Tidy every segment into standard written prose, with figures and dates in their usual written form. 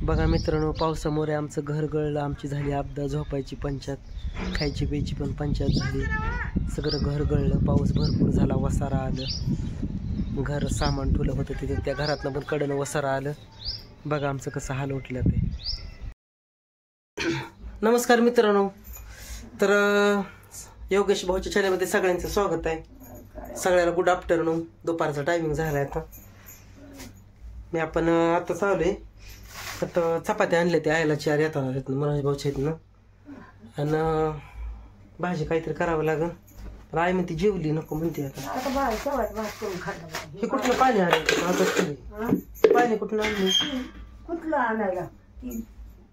बघा मित्रांनो, पावसामुळे आमचं घर गळलं, आमची झाली आपदा, झोपायची पंचायत, खायची प्यायची पण पंचायत झाली, सगळं घर गळलं. पाऊस भरपूर झाला, वसारा आलं, घर सामान ठुलं होतं तिथे, त्या घरातनं पण कडनं वसारा आलं. बघा आमचं कसं हाल उठलं ते. नमस्कार मित्रांनो, तर योगेश भाऊच्या चॅनलमध्ये सगळ्यांचं स्वागत आहे. सगळ्याला गुड आफ्टरनून. दुपारचा टायमिंग झाला आता. मी आपण आता चालू आता चपात्या आणल्या त्या आयला 4 येताना मनोज भाऊच्या इथनं, आणि भाजी काहीतरी करावं लागेल. पण आई म्हणते जेवली नको म्हणते. आता हे कुठलं पाणी आलं? पाणी कुठून आणलं? कुठलं आणायला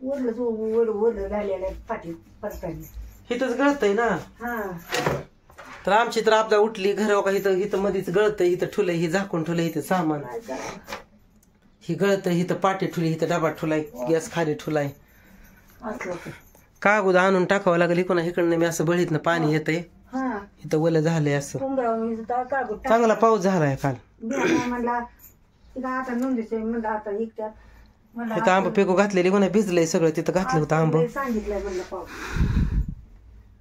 ओरलं झालेलं पाठी पडताना हिथंच गळतंय ना. तर आमची तर आपदा उठली. घर का इथं इथं मध्येच गळतंय, इथं ठुलंय, ही झाकून ठुलंय, इथं सामान ही गळतंय, इथं पाटी ठुली, इथं डबा ठुलाय, गॅस खाली ठुलाय. कागद आणून टाकावं लागेल. इकडनं इकडनं मी असं बळीतनं पाणी येतंय, इथं ओलं झालंय. असं चांगला पाऊस झालाय काल. इथं आंब पिकू घातलेली कोणा भिजलंय सगळं. तिथं घातलं होतं आंब.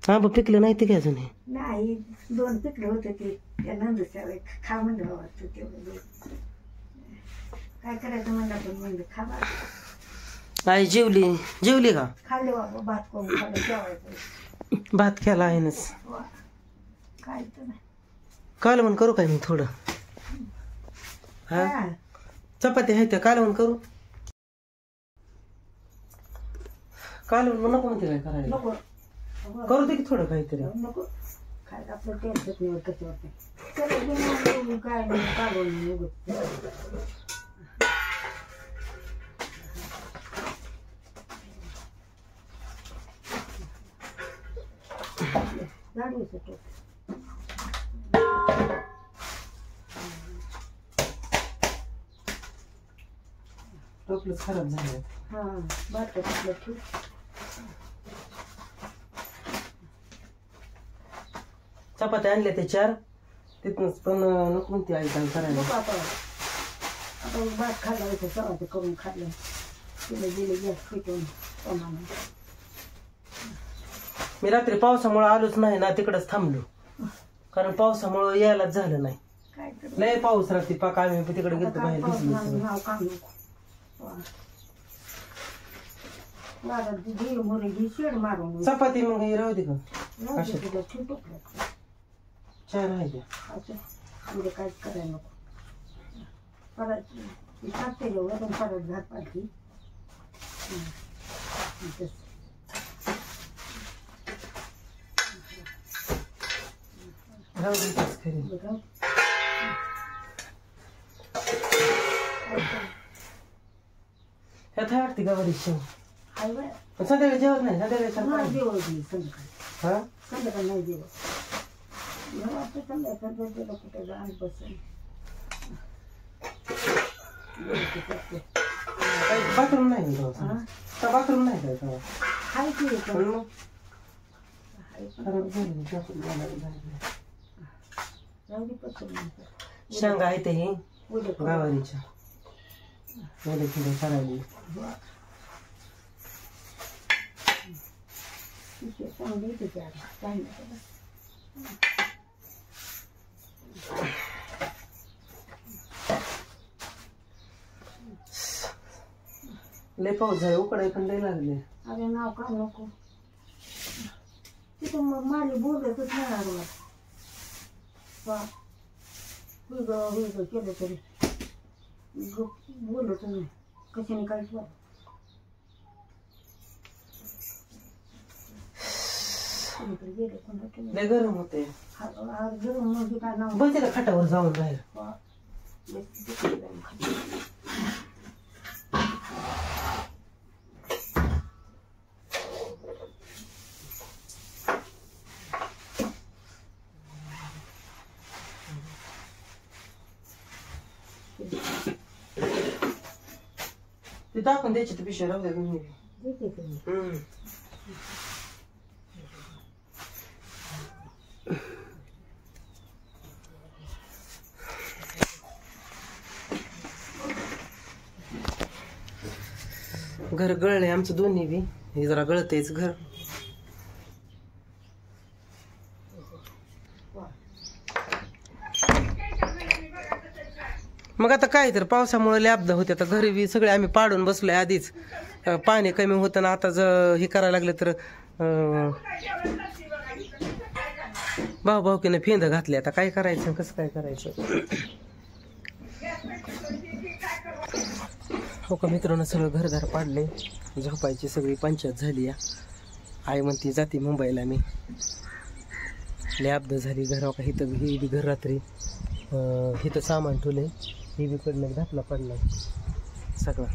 आंब पिकलं नाही ते काय अजून? नाही, 2 पिकले होते ते खा म्हणलं. काय करायचं म्हणलं, पण म्हणलं खा. आई जेवली का? खाल्ले बाबा, भात करून खाल्लं, जेवायचं. भात केला आहेनच. काय तर नाही. कालवण करू काय मी थोडं? हा, चपाती आहे त्या, कालवण करू. कालवण मग नको म्हणते काय करायला? नको करू दे की थोडं काहीतरी. नको खायला आपलं टेन्शन नाही कसं वाटतं. चला काय नाही कालवण. टोपलं खराब झालं. चपात्या आणल्या ते 4 तिथूनच, पण नको म्हणते आई काय करायला. आता भात खाल्ला होतं, चपाती करून खाल्लं, तिला दिले गॅस पेटवून प्रमाणे. मी रात्री पावसामुळे आलोच नाही ना, तिकडच थांबलो. कारण पावसामुळे यायलाच झालं नाही. लय पाऊस रात्री पाक आम्ही तिकडे गेलो बाहेर भिजलो. चपाती मग राहू दे का? 4 आहे त्या. काय करायला नको. परत टाकते वरून परत भात पाठी. राहू दे तेच खरी. ह्यात आहे वाटते गवारी शेव. संध्याकाळी जेवत नाही. संध्याकाळी संध्याकाळी नाही जेवत. संध्याकाळी कुठे जाण बसेल. बाथरूम नाही बाथरूम नाही काय शेंगा आहे ते गावारीच्या ओले किलो करायला. लय पाऊस झाला, उकडाय पण लय लागले. अरे नाव का नको तिथं. मग माली बोलतच नाही. केलं तरी बोलत नाही. कशाने काहीच बोल. लय गरम होते. गरम म्हणजे काय नाव बघते खाटावर जाऊन बाहेर. ते टाकून द्यायची ते पिशव्या राहू द्या. घर गळलंय आमचं दोन्ही बी. हे जरा गळतंयच घर. मग आता काय तर पावसामुळे लॅबदा होते. आता घरी बी सगळे आम्ही पाडून बसलोय आधीच. पाणी कमी होतं ना, आता जर हे करायला लागलं तर भाऊकीने फेंद घातले. आता काय करायचं, कसं काय करायचं. हो का मित्रांनो, सगळं घरदार पाडले. झोपायची सगळी पंचायत झाली. या आई म्हणती जाते मुंबईला मी. लय अब्द झाली घर. का इथं ही बी घर रात्री इथं सामान ठेवलंय. ही बी पडलं घातला पडला सगळं.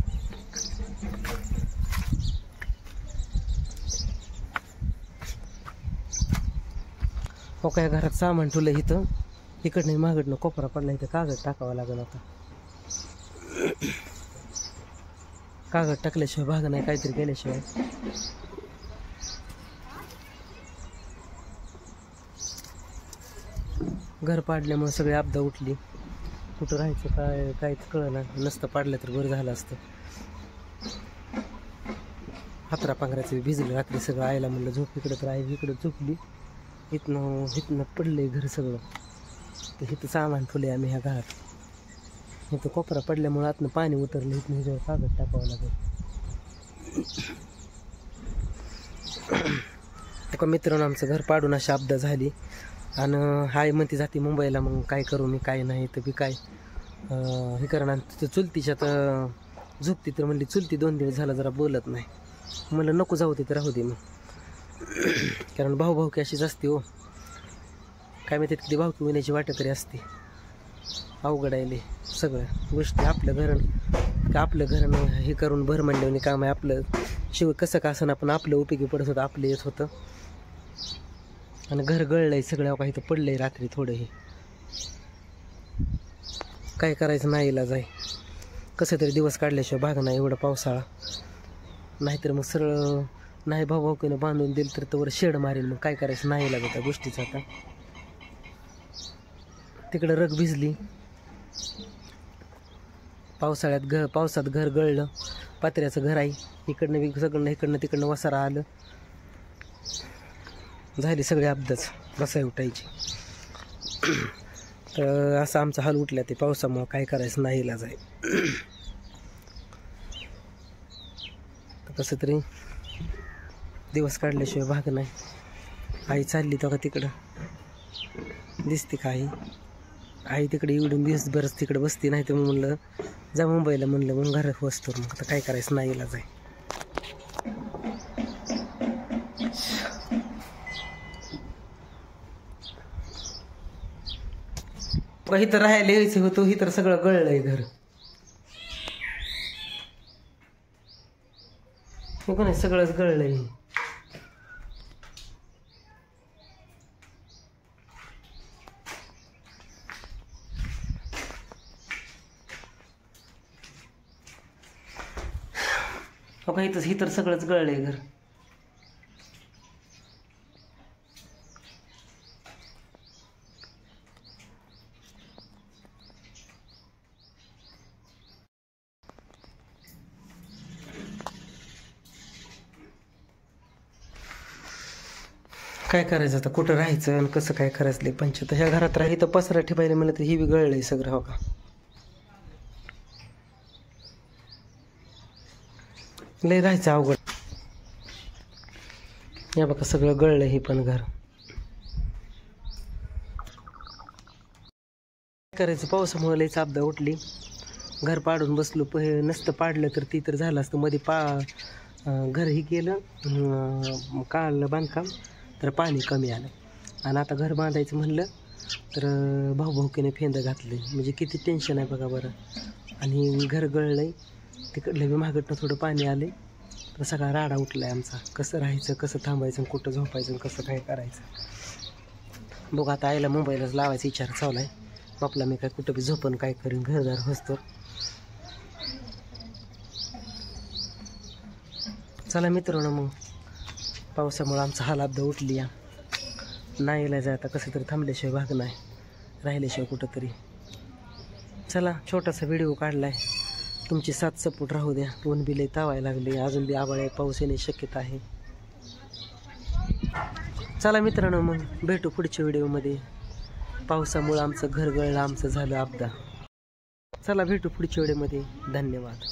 हो काय घरात सामान ठेवलं इथं. इकडनं मागडनं कोपरा पडला. इथं कागद टाकावा लागेल. आता कागद टाकल्याशिवाय भाग नाही, काहीतरी केल्याशिवाय. घर पाडल्यामुळे सगळी आपदा उठली. कुठं राहायचं काय काहीच कळलं. नसतं पाडलं तर बरं झालं असतं. हातरा पांघराचं भिजलं रात्री सगळं. आईला म्हणलं झोप इकडं, तर आई इकडं झोपली. इथनं पडलंय घर सगळं. तर इथं सामान ठेवलंय आम्ही ह्या घरात. इथं कोपरा पडल्यामुळे आतनं पाणी उतरलं. इथनं ह्याच्यावर कागद टाकावं लागेल. का मित्रांनो, आमचं घर पाडून अशी आपदा झाली. आणि हाय म्हणती जाते मुंबईला. मग काय करू मी, काय नाही तर बी काय हे करणार. तिथं चुलतीच्यात झोपती. तर म्हणली चुलती 2 दिवस झाला जरा बोलत नाही. म्हणलं नको जाऊ तिथं, राहू दे मग. कारण भाऊ की अशीच असते हो. काय माहिती किती भाऊकी होण्याची वाट तरी असते. अवघड आहे सगळ्या गोष्टी. आपलं घर हे करून भर म्हणल्याने काम आहे आपलं. शिव कसं का असं आपण आपलं उपयोगी पडत होतं, आपलं येत होतं. आणि घर गळलंय सगळं. काही तर पडलंय रात्री थोडं. हे काय करायचं नाही इलाज आहे. कसं तरी दिवस काढल्याशिवाय भाग नाही. एवढा पावसाळा. नाहीतर मग सरळ नाही भाऊकीनं बांधून दिलं तर तवर शेड मारेल. मग काय करायचं नाही इलाज त्या गोष्टीचं. आता तिकडं रग भिजली पावसाळ्यात. पावसात घर गळलं. पात्र्याचं घर आहे. इकडनं बी सगळं इकडनं तिकडनं वसारा आलं. झाली सगळी अपदाच बसाय उठायची. तर असं आमचा हाल उठला ते पावसामुळं. काय करायचं नाही इलाज आहे. तर कसं तरी दिवस काढल्याशिवाय भाग नाही. आई चालली तेव्हा तिकडं दिसते का आई तिकडे एवढून दिवसभरच तिकडे बसते. नाही तर म्हणलं जा मुंबईला. म्हणलं मग घरात बसतो. मग आता काय करायचं नाही इलाज आहे. इथं राहायला यायचं होतं. इथं सगळं गळलंय घर. हे कोण सगळंच गळलंय. इथं सगळंच गळलंय घर. काय करायचं आता, कुठं राहायचं आणि कसं काय करायचं पंचायत. ह्या घरात राहिलं पसरा ठेवायला म्हणलं तर ही बी गळलंय सगळं. हो का लय राहायचं अवघड. या बघा सगळं गळलंय. हे पण घर करायचं. पावसामुळे लयच आपदा उठली. घर पाडून बसलो. नसतं पाडलं तर ती तर झालं असतं. मध्ये घर ही केलं काढलं बांधकाम तर पाणी कमी आलं. आणि आता घर बांधायचं म्हणलं तर भाऊकीने फेंद घातले. म्हणजे किती टेन्शन आहे बघा बरं. आणि घर गळलंय. तिकडलं बी मागडनं थोडं पाणी आले तर सगळा राडा उठलाय आमचा. कसं राहायचं, कसं थांबायचं, कुठं झोपायचं, कसं काय करायचं. बघ आता आईला मुंबईलाच लावायचा विचार चालू आहे. बापला मी काय कुठं बी झोपण काय करीन, घरदार बसतो. चला मित्रांनो, मग पावसामुळे आमचा हाल अपदा उठली. या नाही इलाज आता. कसं तरी थांबल्याशिवाय भाग नाही, राहिल्याशिवाय कुठं तरी. चला छोटासा व्हिडिओ काढलाय. तुमची साथ सपोर्ट राहू द्या. ऊन बी लय तावायला लागले, अजून बी आभाळ आहे, पाऊस येण्याची शक्यता आहे. चला मित्रांनो, मग भेटू पुढच्या व्हिडिओमध्ये. पावसामुळं आमचं घर गळलं, आमचं झालं अपदा. चला भेटू पुढच्या व्हिडिओमध्ये. धन्यवाद.